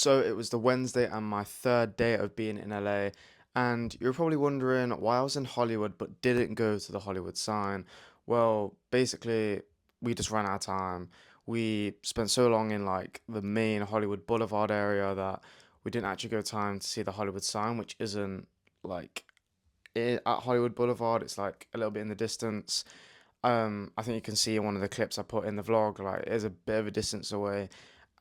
So it was the Wednesday and my third day of being in LA, and you're probably wondering why I was in Hollywood but didn't go to the Hollywood sign. Well, basically, we just ran out of time. We spent so long in like the main Hollywood Boulevard area that we didn't actually go time to see the Hollywood sign, which isn't like at Hollywood Boulevard. It's like a little bit in the distance. I think you can see in one of the clips I put in the vlog, like it is a bit of a distance away,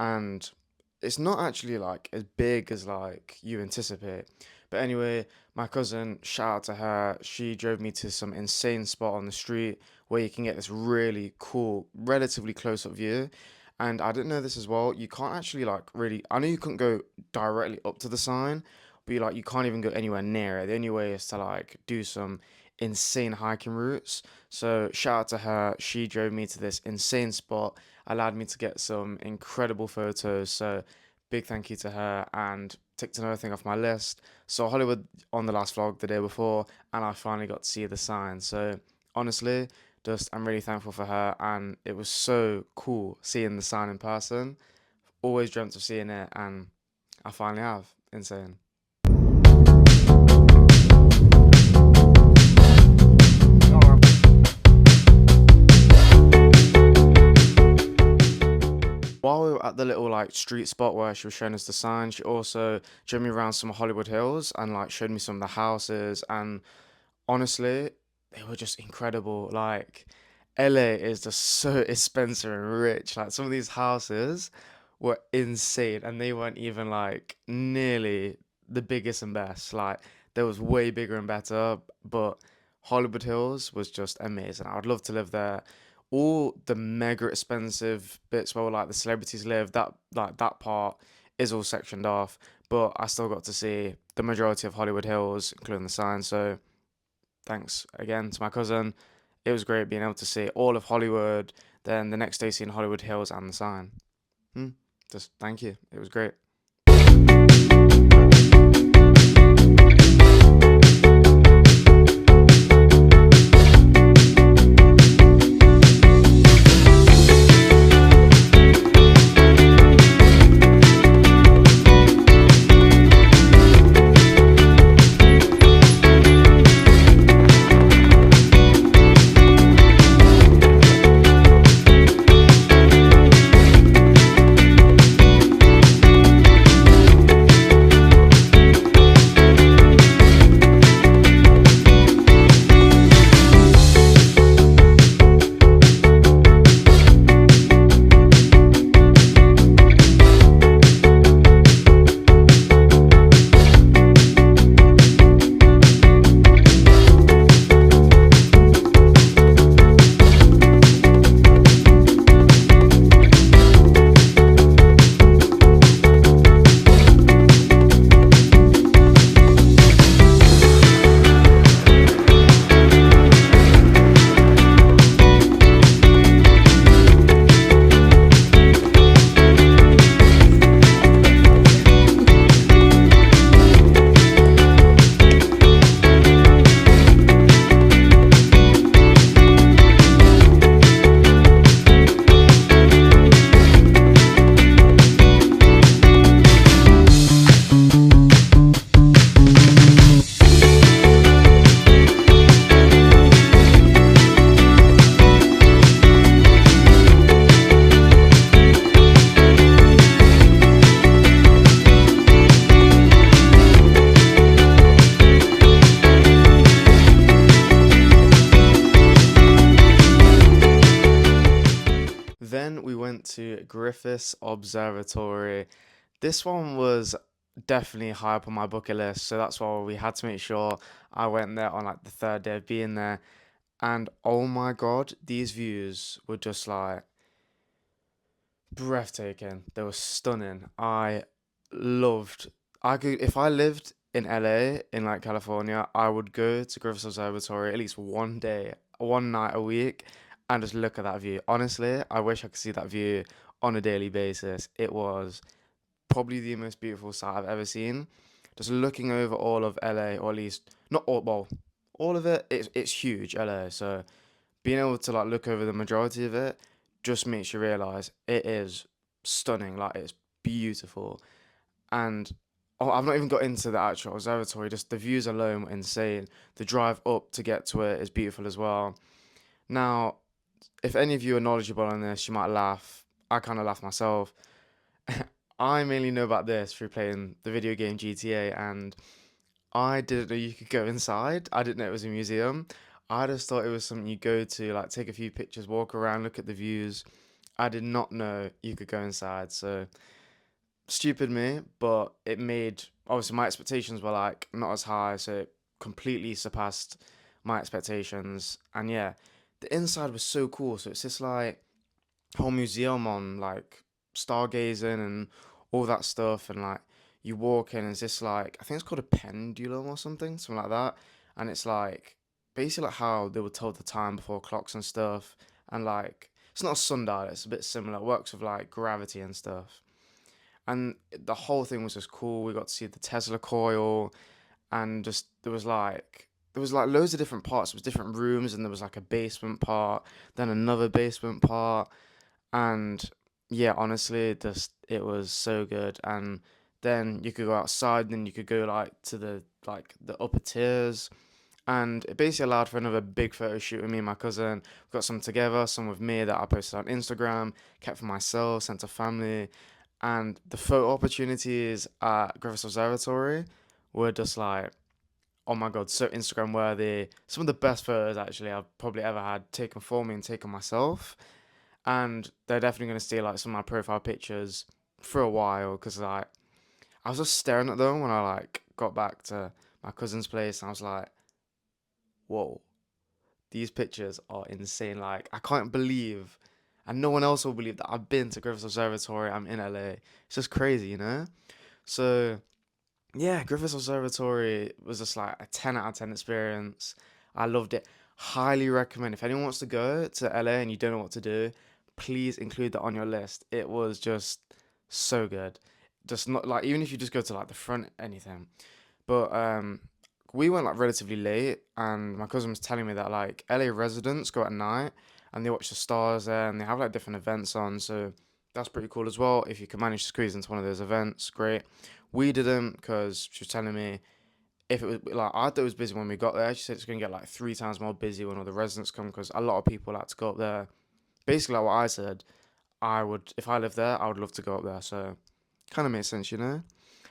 and it's not actually like as big as like you anticipate. But anyway, my cousin, shout out to her, she drove me to some insane spot on the street where you can get this really cool, relatively close up view. And I didn't know this as well. You can't actually like really. I know you couldn't go directly up to the sign, but you can't even go anywhere near it. The only way is to like do some insane hiking routes. So shout out to her. She drove me to this insane spot, allowed me to get some incredible photos. So big thank you to her and ticked another thing off my list. So Hollywood on the last vlog the day before, and I finally got to see the sign. So honestly, just I'm really thankful for her, and it was so cool seeing the sign in person. Always dreamt of seeing it, and I finally have. Insane. While we were at the little like street spot where she was showing us the sign, she also showed me around some Hollywood Hills and like showed me some of the houses. And honestly, they were just incredible. Like LA is just so expensive and rich. Like some of these houses were insane, and they weren't even like nearly the biggest and best. Like there was way bigger and better, but Hollywood Hills was just amazing. I would love to live there. All the mega expensive bits where like the celebrities live, that part is all sectioned off. But I still got to see the majority of Hollywood Hills, including the sign. So thanks again to my cousin. It was great being able to see all of Hollywood. Then the next day seeing Hollywood Hills and the sign. Hmm, just thank you. It was great. Then we went to Griffith's Observatory. This one was definitely high up on my bucket list, so that's why we had to make sure I went there on like the third day of being there. And oh my god, these views were just like breathtaking. They were stunning. I loved. I could if I lived in LA in like California, I would go to Griffith Observatory at least one day, one night a week, and just look at that view. Honestly, I wish I could see that view on a daily basis. It was probably the most beautiful sight I've ever seen. Just looking over all of LA, or at least not all, well, all of it. It's huge, LA. So being able to like look over the majority of it just makes you realize it is stunning. Like it's beautiful. And oh, I've not even got into the actual observatory. Just the views alone were insane. The drive up to get to it is beautiful as well. Now, if any of you are knowledgeable on this, you might laugh. I kind of laugh myself. I mainly know about this through playing the video game GTA, and I didn't know you could go inside. I didn't know it was a museum. I just thought it was something you go to, like take a few pictures, walk around, look at the views. I did not know you could go inside. So stupid me, but it made obviously my expectations were like not as high, so it completely surpassed my expectations. And yeah, the inside was so cool. So it's this like whole museum on like stargazing and all that stuff, and like you walk in and it's this like I think it's called a pendulum or something like that, and it's like basically like how they were told the time before clocks and stuff, and like it's not a sundial, it's a bit similar. It works with like gravity and stuff, and the whole thing was just cool. We got to see the Tesla coil, and just there was like loads of different parts. There was different rooms, and there was like a basement part, then another basement part, and yeah, honestly, just it was so good. And then you could go outside, and then you could go like to the upper tiers, and it basically allowed for another big photo shoot with me and my cousin. We got some together, some with me that I posted on Instagram, kept for myself, sent to family, and the photo opportunities at Griffith Observatory were just like, oh my god, so Instagram worthy. Some of the best photos actually I've probably ever had taken for me and taken myself, and they're definitely going to stay like some of my profile pictures for a while, because like I was just staring at them when I like got back to my cousin's place, and I was like, whoa, these pictures are insane. Like I can't believe, and no one else will believe that I've been to Griffith Observatory. I'm in LA. It's just crazy, you know. So yeah, Griffith Observatory was just like a 10 out of 10 experience. I loved it. Highly recommend. If anyone wants to go to LA and you don't know what to do, please include that on your list. It was just so good. Just not like, even if you just go to like the front, anything. But we went like relatively late, and my cousin was telling me that like LA residents go at night and they watch the stars there, and they have like different events on. So that's pretty cool as well. If you can manage to squeeze into one of those events, great. We didn't, because she was telling me if it was like I thought it was busy when we got there. She said it's gonna get like 3 times more busy when all the residents come, because a lot of people like to go up there. Basically, like what I said, I would if I lived there, I would love to go up there. So kind of makes sense, you know.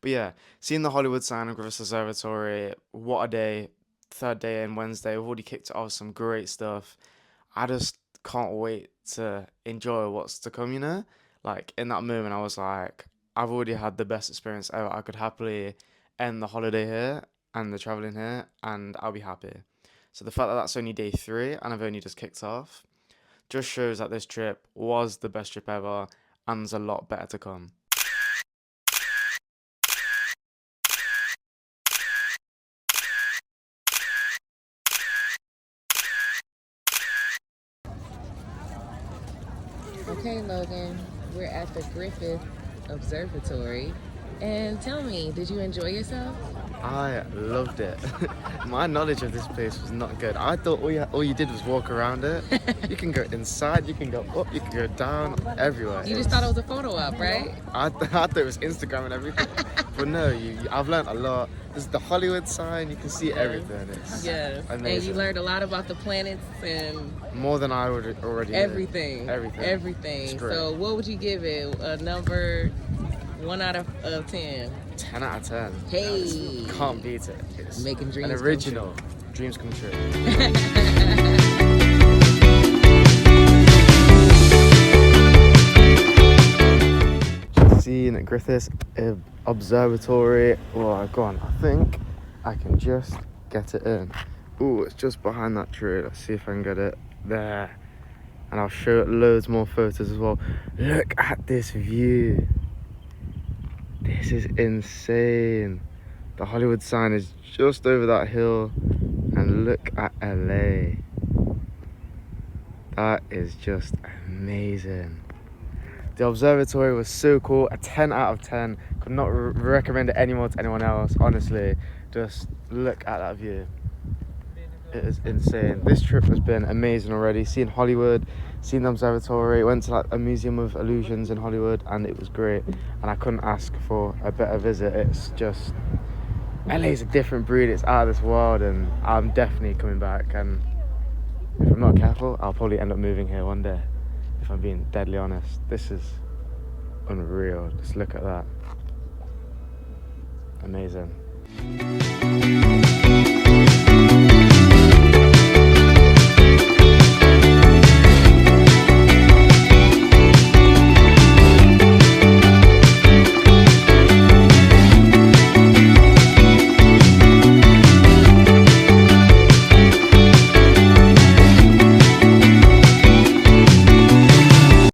But yeah, seeing the Hollywood sign of Griffith Observatory, what a day! Third day and Wednesday, we've already kicked off some great stuff. I just can't wait to enjoy what's to come, you know? Like in that moment, I was like, I've already had the best experience ever. I could happily end the holiday here and the traveling here, and I'll be happy. So the fact that that's only day 3 and I've only just kicked off just shows that this trip was the best trip ever, and there's a lot better to come. Okay, Logan, we're at the Griffith Observatory. And tell me, did you enjoy yourself? I loved it. My knowledge of this place was not good. I thought all you did was walk around it. You can go inside, you can go up, you can go down, everywhere. You just thought it was a photo op, right? I thought it was Instagram and everything. But no, I've learned a lot. There's the Hollywood sign, you can see everything. It's Yes. amazing. And you learned a lot about the planets and More than I would already knew. everything. Everything. Everything. It's great. So what would you give it? A number 1 out of 10. 10 out of 10. Hey. Can't beat it. It's Making dreams an come original. Dreams come true. Just seen Griffiths Observatory. Well, go on. I think I can just get it in. Ooh, it's just behind that tree. Let's see if I can get it there. And I'll show it loads more photos as well. Look at this view. This is insane. The Hollywood sign is just over that hill, and look at LA. That is just amazing. The observatory was so cool. A 10 out of 10. Could not recommend it anymore to anyone else, honestly. Just look at that view. It is insane. This trip has been amazing already. Seen Hollywood, seen the observatory, went to like a museum of illusions in Hollywood, and it was great. And I couldn't ask for a better visit. It's just LA's a different breed. It's out of this world, and I'm definitely coming back. And if I'm not careful, I'll probably end up moving here one day. If I'm being deadly honest, this is unreal. Just look at that. Amazing.